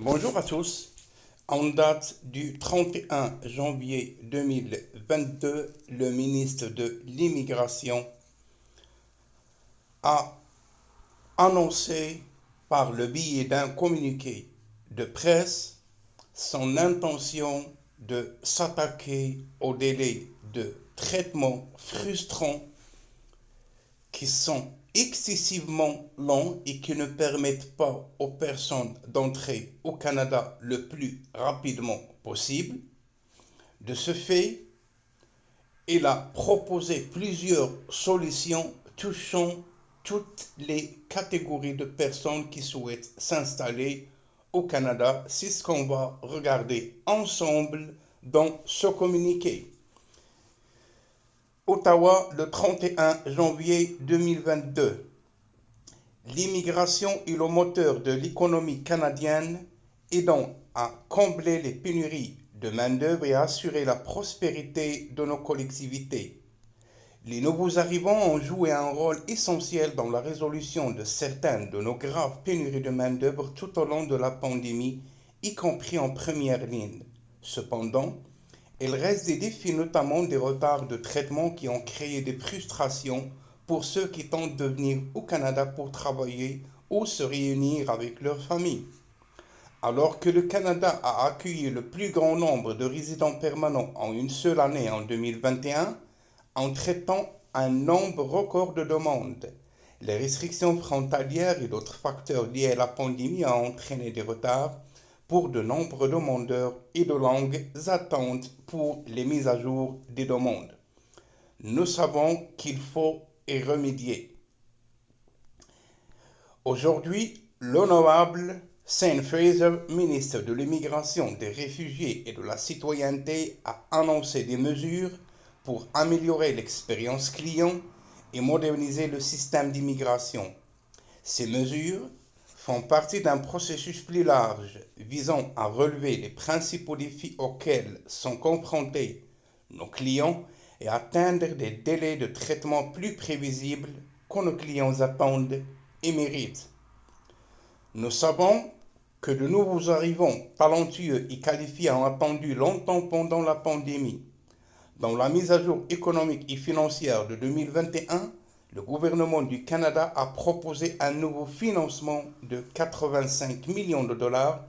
Bonjour à tous. En date du 31 janvier 2022, le ministre de l'Immigration a annoncé par le biais d'un communiqué de presse son intention de s'attaquer aux délais de traitement frustrants qui sont excessivement longs et qui ne permettent pas aux personnes d'entrer au Canada le plus rapidement possible. De ce fait, il a proposé plusieurs solutions touchant toutes les catégories de personnes qui souhaitent s'installer au Canada. C'est ce qu'on va regarder ensemble dans ce communiqué. Ottawa, le 31 janvier 2022. L'immigration est le moteur de l'économie canadienne, aidant à combler les pénuries de main-d'œuvre et à assurer la prospérité de nos collectivités. Les nouveaux arrivants ont joué un rôle essentiel dans la résolution de certaines de nos graves pénuries de main-d'œuvre tout au long de la pandémie, y compris en première ligne. Cependant, il reste des défis, notamment des retards de traitement qui ont créé des frustrations pour ceux qui tentent de venir au Canada pour travailler ou se réunir avec leur famille. Alors que le Canada a accueilli le plus grand nombre de résidents permanents en une seule année en 2021, en traitant un nombre record de demandes, les restrictions frontalières et d'autres facteurs liés à la pandémie ont entraîné des retards pour de nombreux demandeurs et de longues attentes pour les mises à jour des demandes. Nous savons qu'il faut y remédier. Aujourd'hui, l'honorable Shane Fraser, ministre de l'Immigration, des Réfugiés et de la Citoyenneté, a annoncé des mesures pour améliorer l'expérience client et moderniser le système d'immigration. Ces mesures font partie d'un processus plus large visant à relever les principaux défis auxquels sont confrontés nos clients et atteindre des délais de traitement plus prévisibles que nos clients attendent et méritent. Nous savons que de nouveaux arrivants talentueux et qualifiés ont attendu longtemps pendant la pandémie. Dans la mise à jour économique et financière de 2021, le gouvernement du Canada a proposé un nouveau financement de 85 millions de dollars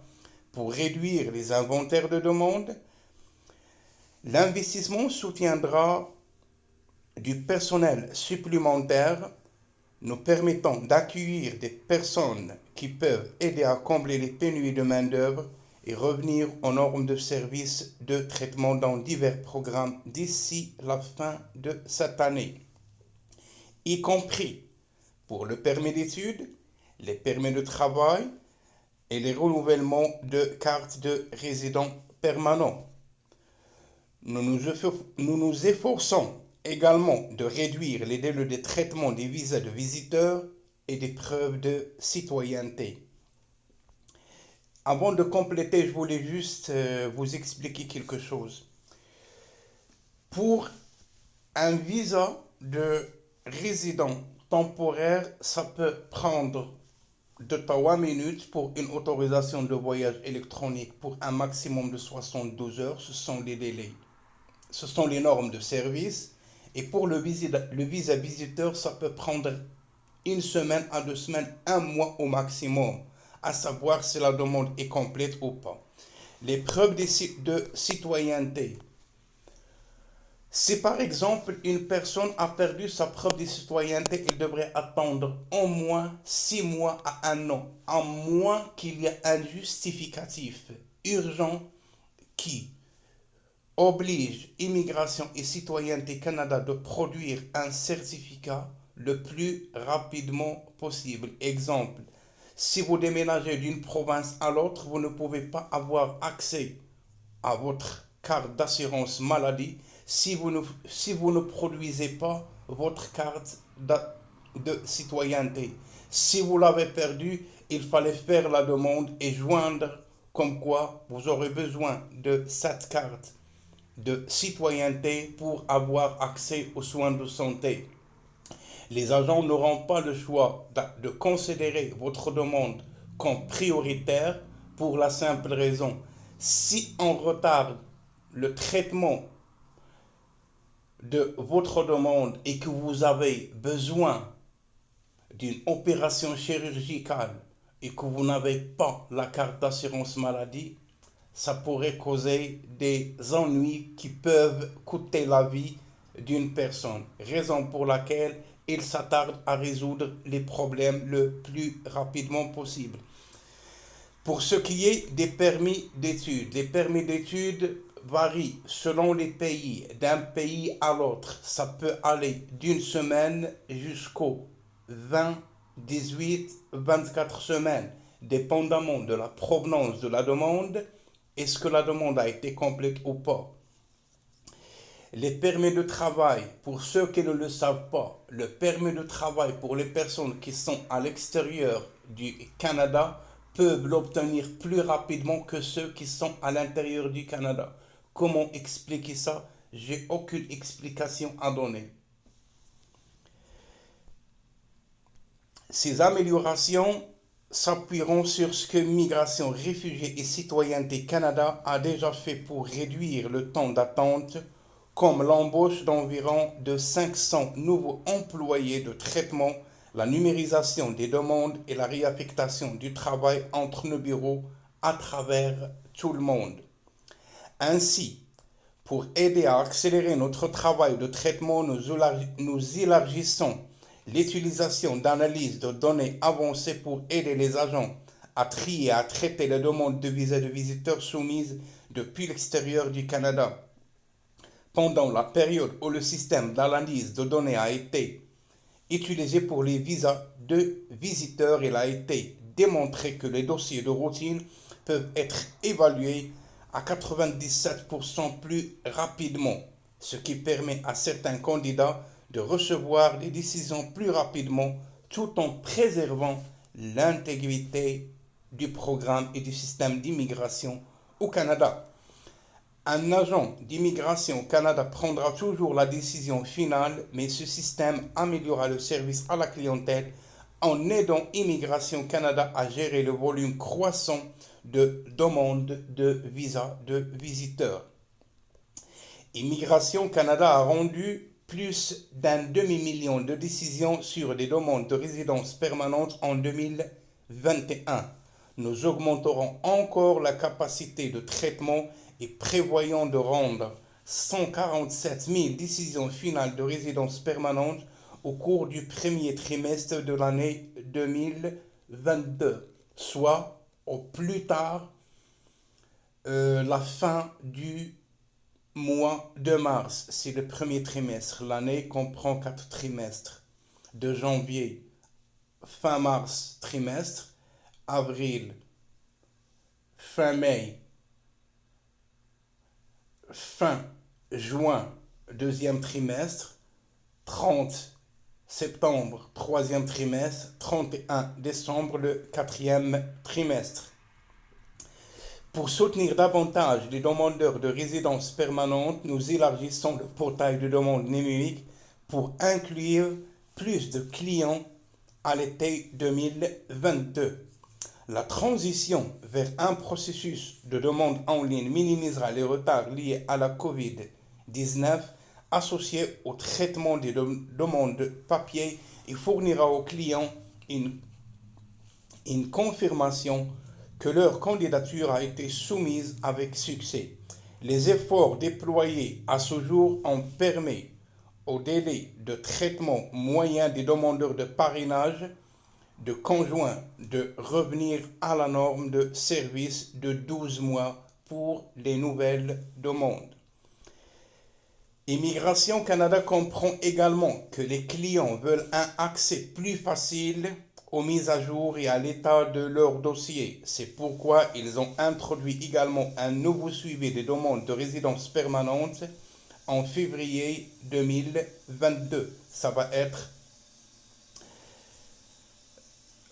pour réduire les inventaires de demandes. L'investissement soutiendra du personnel supplémentaire, nous permettant d'accueillir des personnes qui peuvent aider à combler les pénuries de main-d'œuvre et revenir aux normes de service de traitement dans divers programmes d'ici la fin de cette année, y compris pour le permis d'études, les permis de travail et les renouvellements de cartes de résident permanent. Nous nous efforçons également de réduire les délais de traitement des visas de visiteurs et des preuves de citoyenneté. Avant de compléter, je voulais juste vous expliquer quelque chose. Pour un visa de résident temporaire, ça peut prendre de 3 minutes pour une autorisation de voyage électronique pour un maximum de 72 heures. Ce sont les délais. Ce sont les normes de service. Et pour le visa visiteur, ça peut prendre 1 semaine à 2 semaines, 1 mois au maximum, à savoir si la demande est complète ou pas. Les preuves de citoyenneté. Si par exemple une personne a perdu sa preuve de citoyenneté, il devrait attendre au moins 6 mois à 1 an, à moins qu'il y ait un justificatif urgent qui oblige Immigration et Citoyenneté Canada de produire un certificat le plus rapidement possible. Exemple, si vous déménagez d'une province à l'autre, vous ne pouvez pas avoir accès à votre carte d'assurance maladie si vous ne produisez pas votre carte de citoyenneté. Si vous l'avez perdue, il fallait faire la demande et joindre comme quoi vous aurez besoin de cette carte de citoyenneté pour avoir accès aux soins de santé. Les agents n'auront pas le choix de considérer votre demande comme prioritaire Pour la simple raison, si on retarde le traitement de votre demande et que vous avez besoin d'une opération chirurgicale et que vous n'avez pas la carte d'assurance maladie, ça pourrait causer des ennuis qui peuvent coûter la vie d'une personne. Raison pour laquelle il s'attarde à résoudre les problèmes le plus rapidement possible. Pour ce qui est des permis d'études, les permis d'études varient selon les pays, d'un pays à l'autre. Ça peut aller d'une semaine jusqu'aux 20, 18, 24 semaines, dépendamment de la provenance de la demande. Est-ce que la demande a été complète ou pas? Les permis de travail, pour ceux qui ne le savent pas, le permis de travail pour les personnes qui sont à l'extérieur du Canada peuvent l'obtenir plus rapidement que ceux qui sont à l'intérieur du Canada. Comment expliquer ça? J'ai aucune explication à donner. Ces améliorations s'appuieront sur ce que Migration, Réfugiés et Citoyenneté Canada a déjà fait pour réduire le temps d'attente, comme l'embauche d'environ de 500 nouveaux employés de traitement, la numérisation des demandes et la réaffectation du travail entre nos bureaux à travers tout le monde. Ainsi, pour aider à accélérer notre travail de traitement, nous élargissons l'utilisation d'analyses de données avancées pour aider les agents à trier et à traiter les demandes de visa de visiteurs soumises depuis l'extérieur du Canada. Pendant la période où le système d'analyse de données a été utilisé pour les visas de visiteurs, il a été démontré que les dossiers de routine peuvent être évalués à 97% plus rapidement, ce qui permet à certains candidats de recevoir des décisions plus rapidement tout en préservant l'intégrité du programme et du système d'immigration au Canada. Un agent d'immigration au Canada prendra toujours la décision finale, mais ce système améliorera le service à la clientèle en aidant Immigration Canada à gérer le volume croissant de demandes de visa de visiteurs. Immigration Canada a rendu plus d'un demi-million de décisions sur des demandes de résidence permanente en 2021. Nous augmenterons encore la capacité de traitement et prévoyons de rendre 147 000 décisions finales de résidence permanente au cours du premier trimestre de l'année 2022, soit au plus tard la fin du mois de mars. C'est le premier trimestre. L'année comprend 4 trimestres. De janvier, fin mars, trimestre. Avril, fin mai, fin juin, deuxième trimestre. 30 septembre, troisième trimestre. 31 décembre, le quatrième trimestre. Pour soutenir davantage les demandeurs de résidence permanente, nous élargissons le portail de demande numérique pour inclure plus de clients à l'été 2022. La transition vers un processus de demande en ligne minimisera les retards liés à la COVID-19 associés au traitement des demandes papier et fournira aux clients une confirmation que leur candidature a été soumise avec succès. Les efforts déployés à ce jour ont permis au délai de traitement moyen des demandeurs de parrainage de conjoints de revenir à la norme de service de 12 mois pour les nouvelles demandes. Immigration Canada comprend également que les clients veulent un accès plus facile aux mises à jour et à l'état de leur dossier. C'est pourquoi ils ont introduit également un nouveau suivi des demandes de résidence permanente en février 2022. Ça va être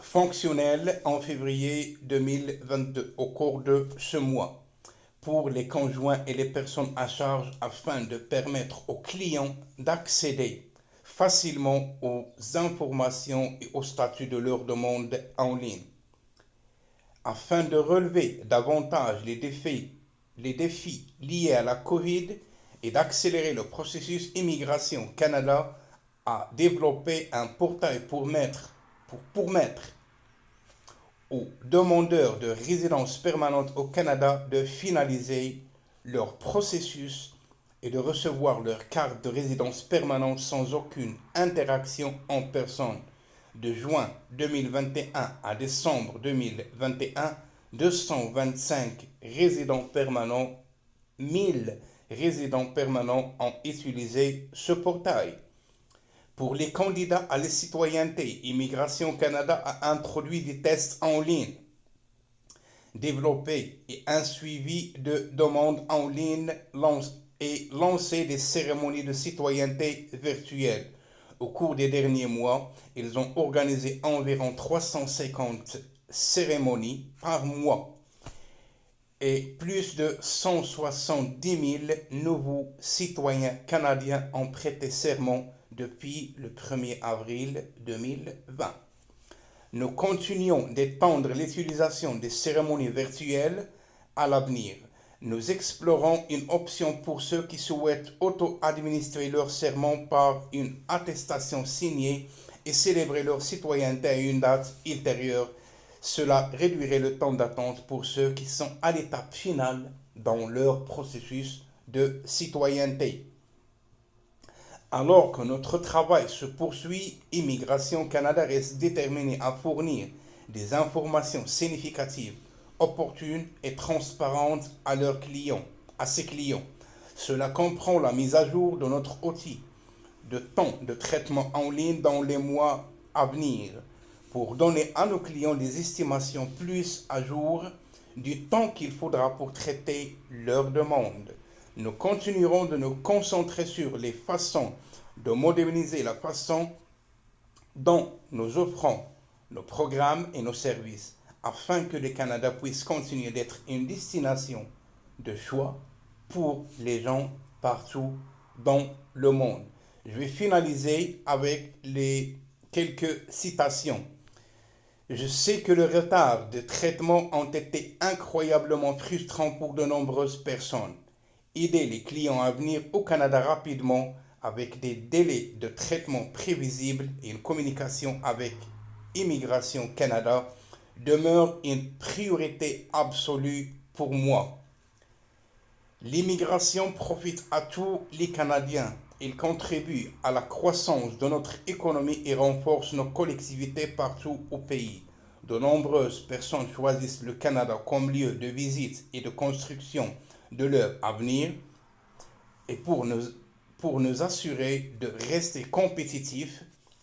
fonctionnel en février 2022 au cours de ce mois pour les conjoints et les personnes à charge afin de permettre aux clients d'accéder facilement aux informations et au statut de leur demande en ligne. afin de relever davantage les défis liés à la Covid et d'accélérer le processus Immigration Canada a développé un portail pour permettre aux demandeurs de résidence permanente au Canada de finaliser leur processus et de recevoir leur carte de résidence permanente sans aucune interaction en personne. De juin 2021 à décembre 2021, 225 résidents permanents, 1000 résidents permanents ont utilisé ce portail. Pour les candidats à la citoyenneté, Immigration Canada a introduit des tests en ligne, développé et un suivi de demandes en ligne et lancé des cérémonies de citoyenneté virtuelles. Au cours des derniers mois, ils ont organisé environ 350 cérémonies par mois et plus de 170 000 nouveaux citoyens canadiens ont prêté serment depuis le 1er avril 2020. Nous continuons d'étendre l'utilisation des cérémonies virtuelles à l'avenir. Nous explorons une option pour ceux qui souhaitent auto-administrer leur serment par une attestation signée et célébrer leur citoyenneté à une date ultérieure. Cela réduirait le temps d'attente pour ceux qui sont à l'étape finale dans leur processus de citoyenneté. Alors que notre travail se poursuit, Immigration Canada reste déterminé à fournir des informations significatives, opportunes et transparentes à ses clients. Cela comprend la mise à jour de notre outil de temps de traitement en ligne dans les mois à venir pour donner à nos clients des estimations plus à jour du temps qu'il faudra pour traiter leurs demandes. Nous continuerons de nous concentrer sur les façons de moderniser la façon dont nous offrons nos programmes et nos services afin que le Canada puisse continuer d'être une destination de choix pour les gens partout dans le monde. Je vais finaliser avec quelques citations. Je sais que le retard de traitement ont été incroyablement frustrant pour de nombreuses personnes. Aider les clients à venir au Canada rapidement avec des délais de traitement prévisibles et une communication avec Immigration Canada demeure une priorité absolue pour moi. L'immigration profite à tous les Canadiens. Il contribue à la croissance de notre économie et renforce nos collectivités partout au pays. De nombreuses personnes choisissent le Canada comme lieu de visite et de construction de leur avenir. Et pour nous assurer de rester compétitifs,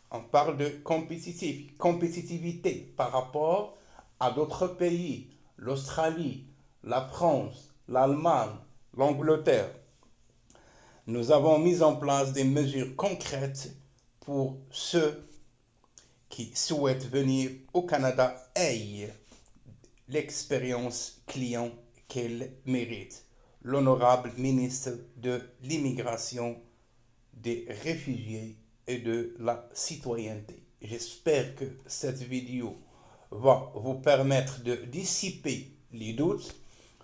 on parle de compétitivité par rapport à d'autres pays, l'Australie, la France, l'Allemagne, l'Angleterre. Nous avons mis en place des mesures concrètes pour ceux qui souhaitent venir au Canada aient l'expérience client qu'elle mérite. L'honorable ministre de l'Immigration, des Réfugiés et de la Citoyenneté. J'espère que cette vidéo va vous permettre de dissiper les doutes,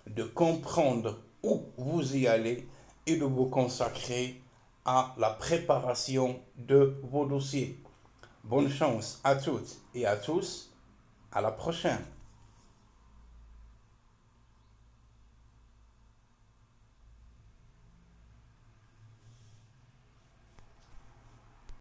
de comprendre où vous y allez et de vous consacrer à la préparation de vos dossiers. Bonne chance à toutes et à tous. À la prochaine.